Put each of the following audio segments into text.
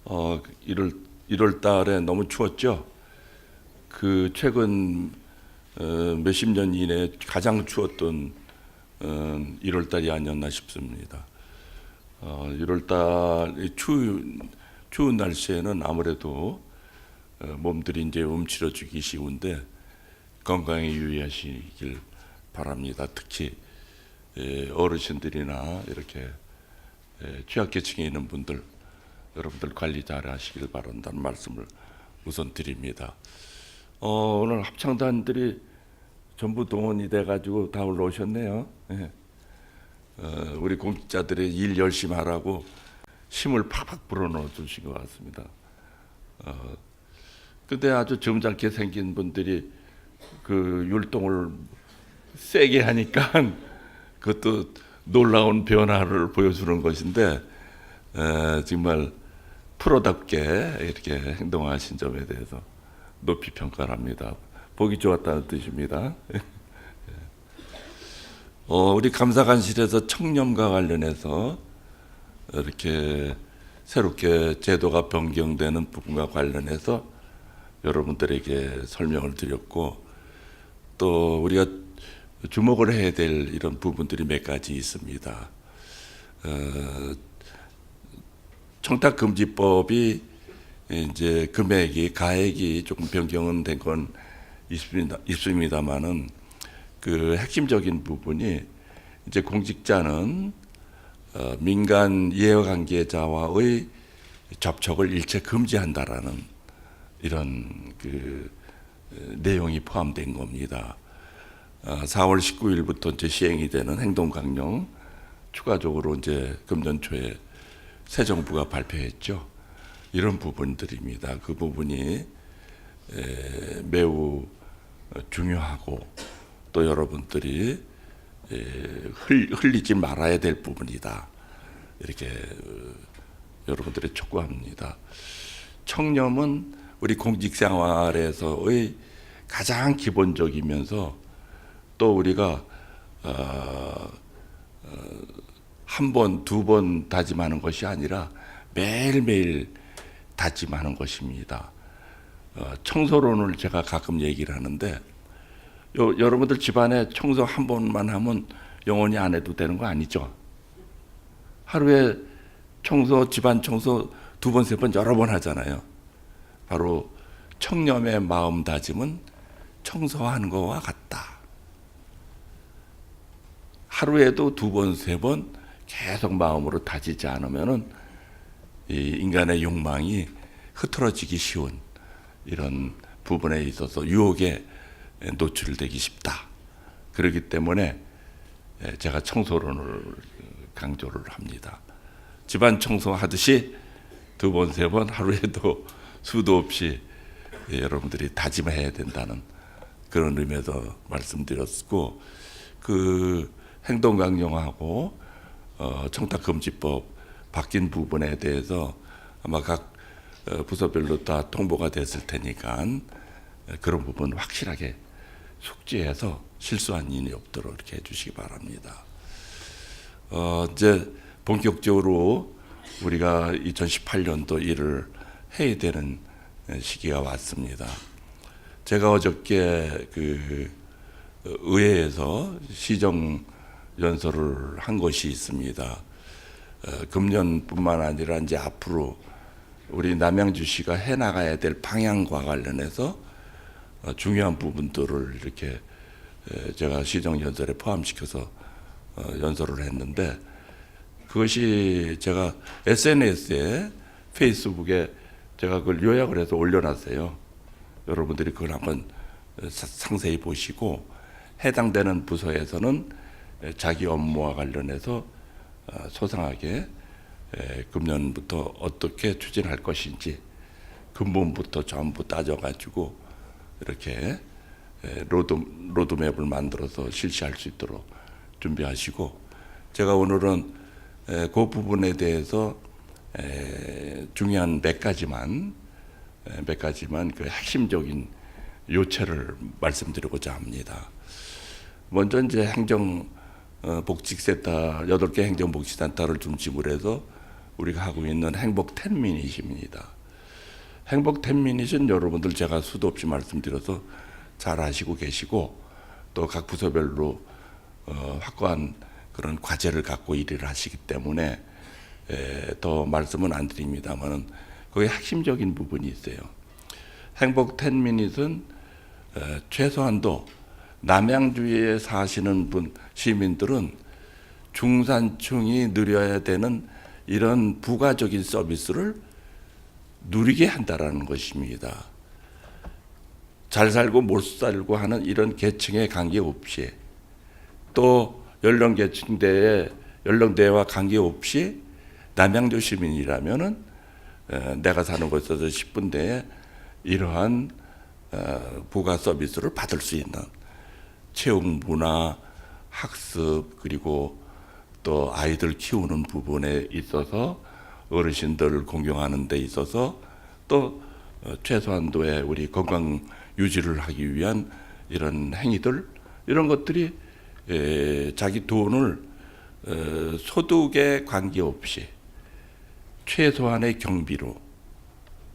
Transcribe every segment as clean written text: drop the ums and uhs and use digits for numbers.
1월 달에 너무 추웠죠. 그 최근 몇십 년 이내 가장 추웠던 1월 달이 아니었나 싶습니다. 1월 달 추운 날씨에는 아무래도 몸들이 이제 움츠러지기 쉬운데 건강에 유의하시길 바랍니다. 특히 어르신들이나 이렇게 취약계층에 있는 분들, 여러분들 관리 잘 하시길 바란다는 말씀을 우선 드립니다. 오늘 합창단들이 전부 동원이 돼가지고 다 올라오셨네요. 예. 우리 공직자들이 일 열심히 하라고 힘을 팍팍 불어넣어 주신 것 같습니다. 근데 아주 점잖게 생긴 분들이 그 율동을 세게 하니까 그것도 놀라운 변화를 보여주는 것인데 정말 프로답게 이렇게 행동하신 점에 대해서 높이 평가를 합니다. 보기 좋았다는 뜻입니다. 우리 감사관실에서 청렴과 관련해서 이렇게 새롭게 제도가 변경되는 부분과 관련해서 여러분들에게 설명을 드렸고, 또 우리가 주목을 해야 될 이런 부분들이 몇 가지 있습니다. 청탁금지법이 이제 금액이 가액이 조금 변경은 된 건 있습니다만은 그 핵심적인 부분이 이제 공직자는 민간 이해관계자와의 접촉을 일체 금지한다라는 이런 그 내용이 포함된 겁니다. 4월 19일부터 이제 시행이 되는 행동강령 추가적으로 이제 금년 초에 새 정부가 발표했죠. 이런 부분들입니다. 그 부분이 매우 중요하고 또 여러분들이 흘리지 말아야 될 부분이다. 이렇게 여러분들이 촉구합니다. 청렴은 우리 공직생활에서의 가장 기본적이면서 또 우리가 한 번, 두 번 다짐하는 것이 아니라 매일매일 다짐하는 것입니다. 청소론을 제가 가끔 얘기를 하는데 여러분들 집안에 청소 한 번만 하면 영원히 안 해도 되는 거 아니죠? 하루에 청소, 집안 청소 두 번, 세 번, 여러 번 하잖아요. 바로 청렴의 마음다짐은 청소하는 것과 같다. 하루에도 두 번, 세 번 계속 마음으로 다지지 않으면은 이 인간의 욕망이 흐트러지기 쉬운 이런 부분에 있어서 유혹에 노출되기 쉽다. 그렇기 때문에 제가 청소론을 강조를 합니다. 집안 청소하듯이 두 번, 세 번 하루에도 수도 없이 여러분들이 다짐해야 된다는 그런 의미에서 말씀드렸고, 그 행동강령하고 청탁금지법 바뀐 부분에 대해서 아마 각 부서별로 다 통보가 됐을 테니까 그런 부분 확실하게 숙지해서 실수한 일이 없도록 이렇게 해주시기 바랍니다. 이제 본격적으로 우리가 2018년도 일을 해야 되는 시기가 왔습니다. 제가 어저께 그 의회에서 시정 연설을 한 것이 있습니다. 금년뿐만 아니라 이제 앞으로 우리 남양주시가 해나가야 될 방향과 관련해서 중요한 부분들을 이렇게 제가 시정 연설에 포함시켜서 연설을 했는데, 그것이 제가 SNS에 페이스북에 제가 그걸 요약을 해서 올려놨어요. 여러분들이 그걸 한번 상세히 보시고 해당되는 부서에서는 자기 업무와 관련해서 소상하게 금년부터 어떻게 추진할 것인지 근본부터 전부 따져가지고 이렇게 로드맵을 만들어서 실시할 수 있도록 준비하시고, 제가 오늘은 그 부분에 대해서 중요한 몇 가지만 그 핵심적인 요체를 말씀드리고자 합니다. 먼저 이제 행정 복지센터 8개 행정복지센터를 중심으로 해서 우리가 하고 있는 행복 10미닛입니다. 행복 10미닛은 여러분들 제가 수도 없이 말씀드려서 잘 아시고 계시고 또 각 부서별로 확고한 그런 과제를 갖고 일을 하시기 때문에 더 말씀은 안 드립니다만은 거기에 핵심적인 부분이 있어요. 행복 10미닛은 최소한도 남양주에 사시는 시민들은 중산층이 누려야 되는 이런 부가적인 서비스를 누리게 한다라는 것입니다. 잘 살고 못 살고 하는 이런 계층에 관계없이 또 연령대와 관계없이 남양주 시민이라면은 내가 사는 곳에서 10분 내에 이러한 부가 서비스를 받을 수 있는 체육, 문화, 학습 그리고 또 아이들 키우는 부분에 있어서 어르신들을 공경하는 데 있어서 또 최소한도의 우리 건강 유지를 하기 위한 이런 행위들 이런 것들이 자기 돈을 소득에 관계없이 최소한의 경비로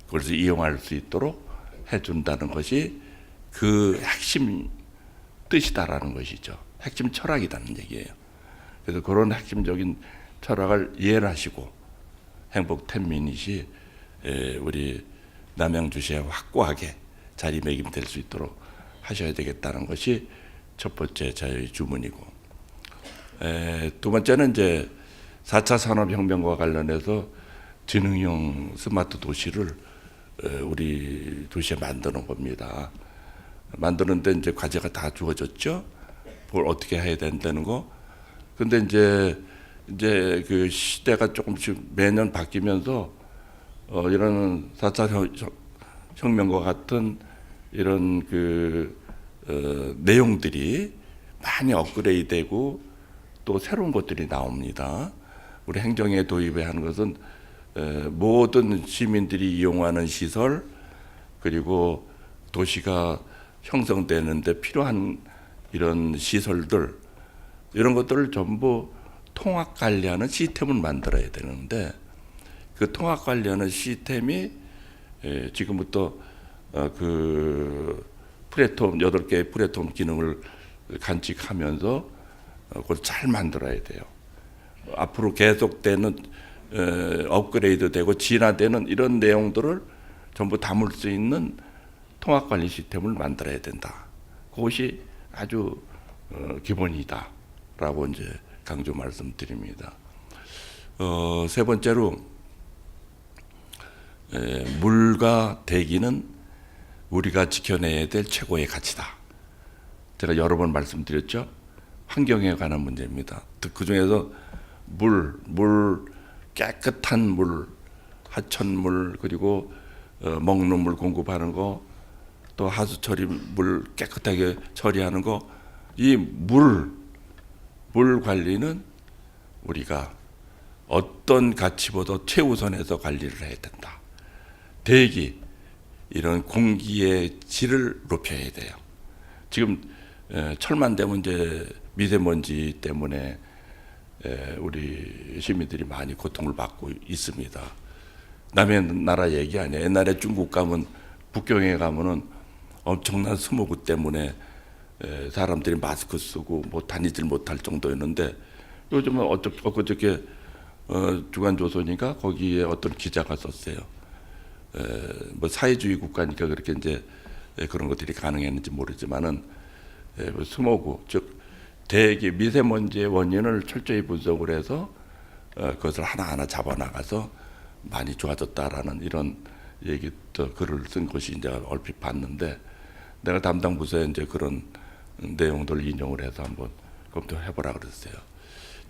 그것을 이용할 수 있도록 해준다는 것이 그 핵심 뜻이다라는 것이죠. 핵심 철학이라는 얘기예요. 그래서 그런 핵심적인 철학을 이해를 하시고 행복 10미닛이 우리 남양주시에 확고하게 자리매김될 수 있도록 하셔야 되겠다는 것이 첫 번째 저희 주문이고, 두 번째는 이제 4차 산업혁명과 관련해서 지능형 스마트 도시를 우리 도시에 만드는 겁니다. 만드는데 이제 과제가 다 주어졌죠. 그걸 어떻게 해야 된다는 거. 근데 이제 그 시대가 조금씩 매년 바뀌면서 이런 4차 혁명과 같은 이런 내용들이 많이 업그레이드되고 또 새로운 것들이 나옵니다. 우리 행정에 도입해 하는 것은 모든 시민들이 이용하는 시설 그리고 도시가 형성되는데 필요한 이런 시설들 이런 것들을 전부 통합 관리하는 시스템을 만들어야 되는데 그 통합 관리하는 시스템이 지금부터 그 플랫폼 8개의 플랫폼 기능을 간직하면서 그걸 잘 만들어야 돼요. 앞으로 계속되는 업그레이드되고 진화되는 이런 내용들을 전부 담을 수 있는 통합관리 시스템을 만들어야 된다. 그것이 아주 기본이다라고 이제 강조 말씀드립니다. 세 번째로 물과 대기는 우리가 지켜내야 될 최고의 가치다. 제가 여러 번 말씀드렸죠. 환경에 관한 문제입니다. 그 중에서 물, 깨끗한 물, 하천물 그리고 먹는 물 공급하는 거, 또 하수 처리 물 깨끗하게 처리하는 거, 이 물 관리는 우리가 어떤 가치보다 최우선해서 관리를 해야 된다. 대기, 이런 공기의 질을 높여야 돼요. 지금 철만되면 이제 미세먼지 때문에 우리 시민들이 많이 고통을 받고 있습니다. 남의 나라 얘기 아니에요. 옛날에 중국 가면 북경에 가면은 엄청난 스모그 때문에 사람들이 마스크 쓰고 뭐 다니질 못할 정도였는데 요즘은 엊그저께 주간조선인가 거기에 어떤 기자가 썼어요. 뭐 사회주의 국가니까 그렇게 이제 그런 것들이 가능했는지 모르지만은 스모그 즉 대기 미세먼지의 원인을 철저히 분석을 해서 그것을 하나하나 잡아나가서 많이 좋아졌다라는 이런 얘기도 글을 쓴 것이 이제 얼핏 봤는데 내가 담당 부서에 이제 그런 내용들을 인용을 해서 한번 검토해보라 그랬어요.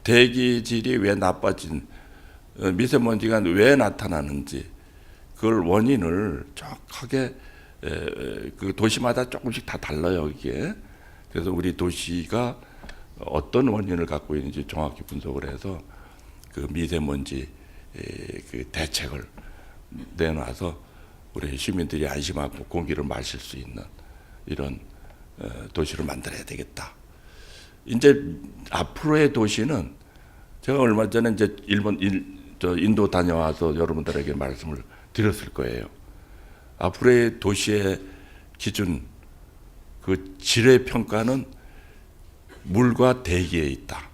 대기질이 왜 나빠진 미세먼지가 왜 나타나는지 그걸 원인을 정확하게 그 도시마다 조금씩 다 달라요 이게. 그래서 우리 도시가 어떤 원인을 갖고 있는지 정확히 분석을 해서 그 미세먼지 그 대책을 내놔서 우리 시민들이 안심하고 공기를 마실 수 있는 이런 도시를 만들어야 되겠다. 이제 앞으로의 도시는 제가 얼마 전에 이제 일본 저 인도 다녀와서 여러분들에게 말씀을 드렸을 거예요. 앞으로의 도시의 기준, 그 질의 평가는 물과 대기에 있다.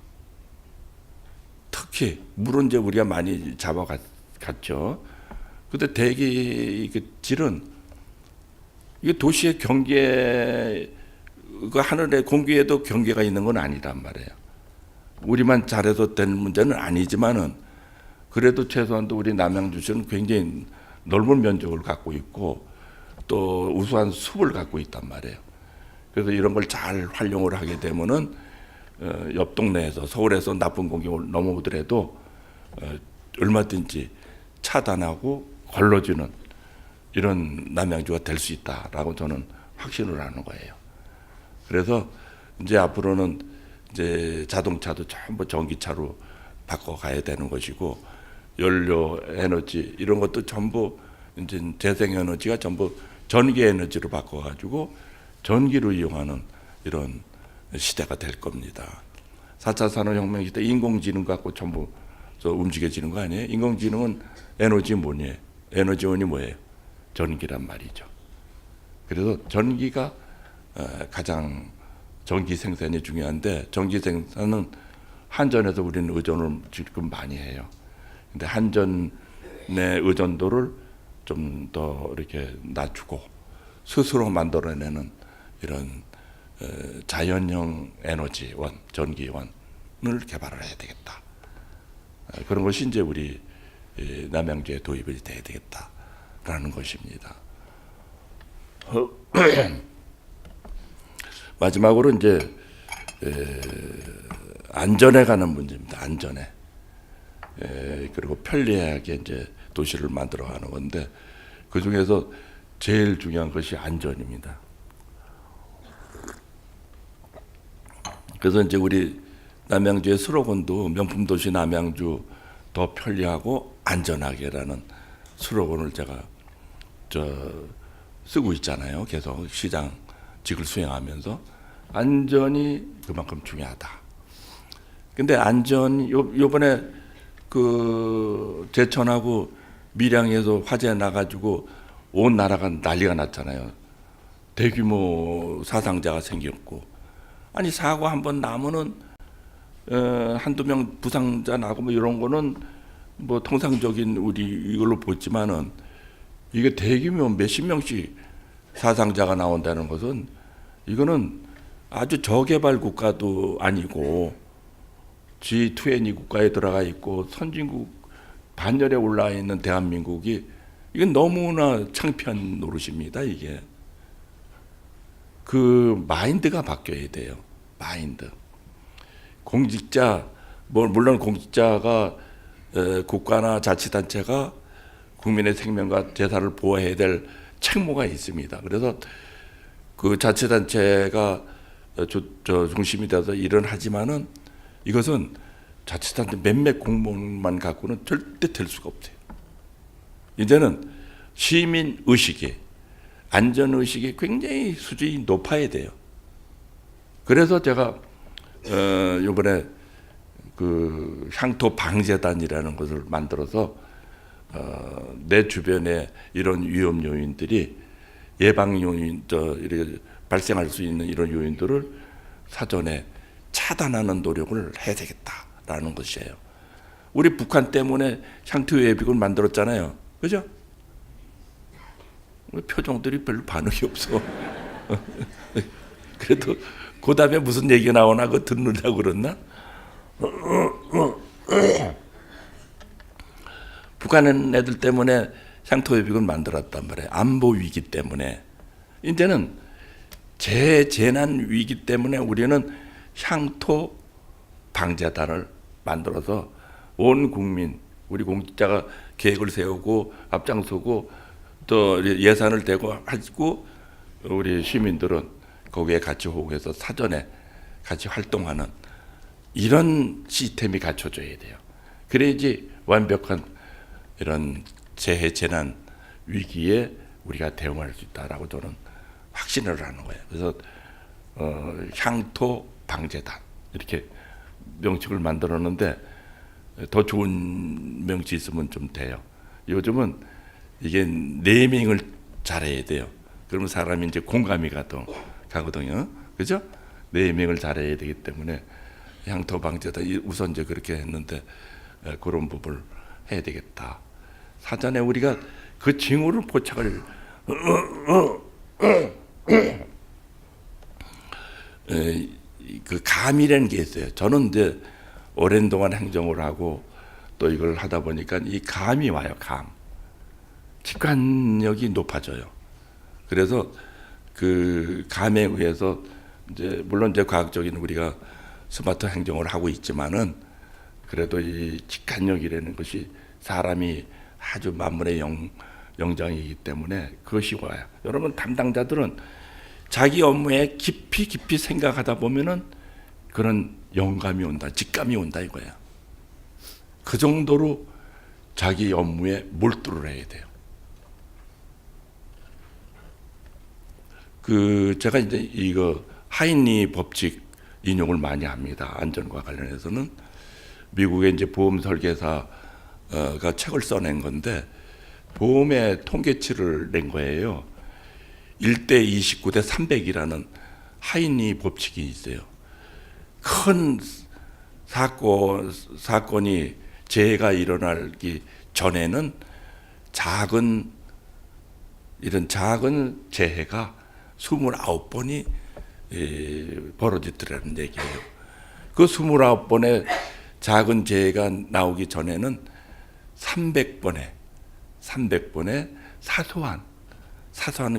특히 물은 이제 우리가 많이 잡아갔죠. 근데 대기 그 질은 이게 도시의 경계, 그 하늘의 공기에도 경계가 있는 건 아니란 말이에요. 우리만 잘해서 된 문제는 아니지만은 그래도 최소한도 우리 남양주시는 굉장히 넓은 면적을 갖고 있고 또 우수한 숲을 갖고 있단 말이에요. 그래서 이런 걸 잘 활용을 하게 되면은 옆 동네에서 서울에서 나쁜 공기가 넘어오더라도 얼마든지 차단하고 걸러주는 이런 남양주가 될 수 있다라고 저는 확신을 하는 거예요. 그래서 이제 앞으로는 이제 자동차도 전부 전기차로 바꿔가야 되는 것이고 연료 에너지 이런 것도 전부 이제 재생에너지가 전부 전기 에너지로 바꿔가지고 전기를 이용하는 이런 시대가 될 겁니다. 4차 산업혁명 시대 인공지능 갖고 전부 움직여지는 거 아니에요? 인공지능은 에너지 뭐니? 에너지원이 뭐예요? 전기란 말이죠. 그래서 전기가 가장 전기 생산이 중요한데 전기 생산은 한전에서 우리는 의존을 지금 많이 해요. 근데 한전의 의존도를 좀 더 이렇게 낮추고 스스로 만들어내는 이런 자연형 에너지원, 전기원을 개발을 해야 되겠다. 그런 것이 이제 우리 남양주에 도입이 돼야 되겠다라는 것입니다. 마지막으로 이제 안전에 관한 문제입니다. 안전에. 그리고 편리하게 이제 도시를 만들어가는 건데 그 중에서 제일 중요한 것이 안전입니다. 그래서 이제 우리 남양주의 슬로건도 명품 도시 남양주 더 편리하고 안전하게라는 슬로건을 제가 쓰고 있잖아요. 계속 시장직을 수행하면서 안전이 그만큼 중요하다. 근데 안전 요번에 그 제천하고 밀양에서 화재 나가지고 온 나라가 난리가 났잖아요. 대규모 사상자가 생겼고 아니 사고 한번 나면은 한두 명 부상자 나고 뭐 이런 거는 뭐 통상적인 우리 이걸로 보지만은 이게 대규모 몇십 명씩 사상자가 나온다는 것은 이거는 아주 저개발 국가도 아니고 G20 국가에 들어가 있고 선진국 반열에 올라와 있는 대한민국이 이건 너무나 창피한 노릇입니다. 이게 그 마인드가 바뀌어야 돼요. 마인드. 공직자 물론 공직자가 국가나 자치단체가 국민의 생명과 재산을 보호해야 될 책무가 있습니다. 그래서 그 자치단체가 중심이 돼서 일은 하지만은 이것은 자치단체 몇몇 공무원만 갖고는 절대 될 수가 없어요. 이제는 시민 의식이 안전 의식이 굉장히 수준이 높아야 돼요. 그래서 제가 이번에 그 향토 방재단이라는 것을 만들어서 내 주변에 이런 위험 요인들이 예방 요인 이렇게 발생할 수 있는 이런 요인들을 사전에 차단하는 노력을 해야 되겠다라는 것이에요. 우리 북한 때문에 향토 예비군 만들었잖아요. 그죠? 표정들이 별로 반응이 없어. 그래도 그 다음에 무슨 얘기가 나오나 그거 듣는다고 그랬나? 북한 애들 때문에 향토 예비군 만들었단 말이에요. 안보 위기 때문에. 이제는 재난 위기 때문에 우리는 향토 방재단을 만들어서 온 국민, 우리 공직자가 계획을 세우고 앞장서고 또 예산을 대고 하고 우리 시민들은 거기에 같이 호응해서 사전에 같이 활동하는 이런 시스템이 갖춰져야 돼요. 그래야지 완벽한 이런 재해 재난 위기에 우리가 대응할 수 있다라고 저는 확신을 하는 거예요. 그래서 향토 방재단 이렇게 명칭을 만들었는데 더 좋은 명치 있으면 좀 돼요. 요즘은 이게 네이밍을 잘해야 돼요. 그러면 사람이 이제 공감이 가거든요. 그죠? 네이밍을 잘해야 되기 때문에 향토 방제다 우선 이제 그렇게 했는데 그런 부분을 해야 되겠다. 사전에 우리가 그 징후를 포착을 그 감이라는 게 있어요. 저는 이제 오랜 동안 행정을 하고 또 이걸 하다 보니까 이 감이 와요. 감. 직관력이 높아져요. 그래서 그 감에 의해서 이제 물론 이제 과학적인 우리가 스마트 행정을 하고 있지만은 그래도 이 직관력이라는 것이 사람이 아주 만물의 영장이기 때문에 그것이 와요. 여러분 담당자들은 자기 업무에 깊이 생각하다 보면은 그런 영감이 온다, 직감이 온다 이거야. 그 정도로 자기 업무에 몰두를 해야 돼요. 제가 이제 이거 하인리 법칙 인용을 많이 합니다. 안전과 관련해서는 미국의 이제 보험 설계사가 책을 써낸 건데 보험의 통계치를 낸 거예요. 1대 29대 300이라는 하인리 법칙이 있어요. 큰 사건이 재해가 일어나기 전에는 이런 작은 재해가 29번이 벌어지더라는 얘기예요. 그 29번의 작은 재해가 나오기 전에는 300번의 사소한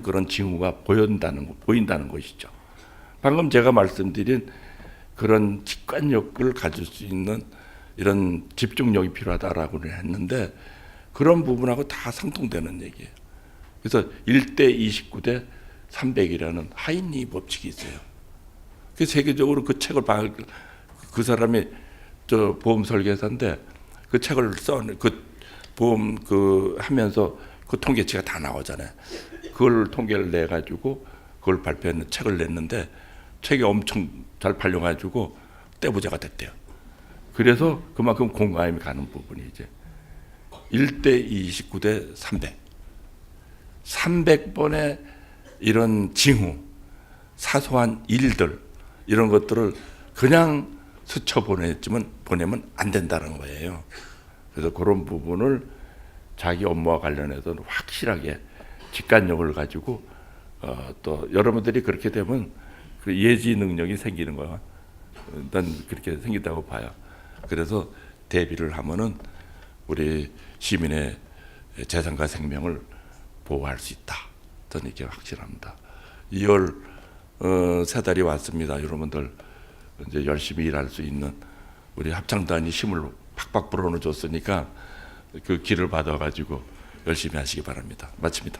그런 징후가 보인다는 것이죠. 방금 제가 말씀드린 그런 직관력을 가질 수 있는 이런 집중력이 필요하다라고 했는데 그런 부분하고 다 상통되는 얘기예요. 그래서 1대 29대 300이라는 하인리 법칙이 있어요. 그 세계적으로 그 책을 그 사람이 저 보험 설계사인데 그 책을 그 보험 하면서 그 통계치가 다 나오잖아요. 그걸 통계를 내 가지고 그걸 발표했는 책을 냈는데 책이 엄청 잘 팔려가지고 떼부자가 됐대요. 그래서 그만큼 공감이 가는 부분이 이제 1대 29대 300번의 이런 징후, 사소한 일들 이런 것들을 그냥 스쳐 보내면 안 된다는 거예요. 그래서 그런 부분을 자기 업무와 관련해서는 확실하게 직관력을 가지고 또 여러분들이 그렇게 되면 그 예지 능력이 생기는 거야. 난 그렇게 생긴다고 봐요. 그래서 대비를 하면은 우리 시민의 재산과 생명을 보호할 수 있다. 저는 이게 확실합니다. 2월 세 달이 왔습니다. 여러분들 이제 열심히 일할 수 있는 우리 합창단이 힘을 팍팍 불어넣어줬으니까 그 길을 받아가지고 열심히 하시기 바랍니다. 마칩니다.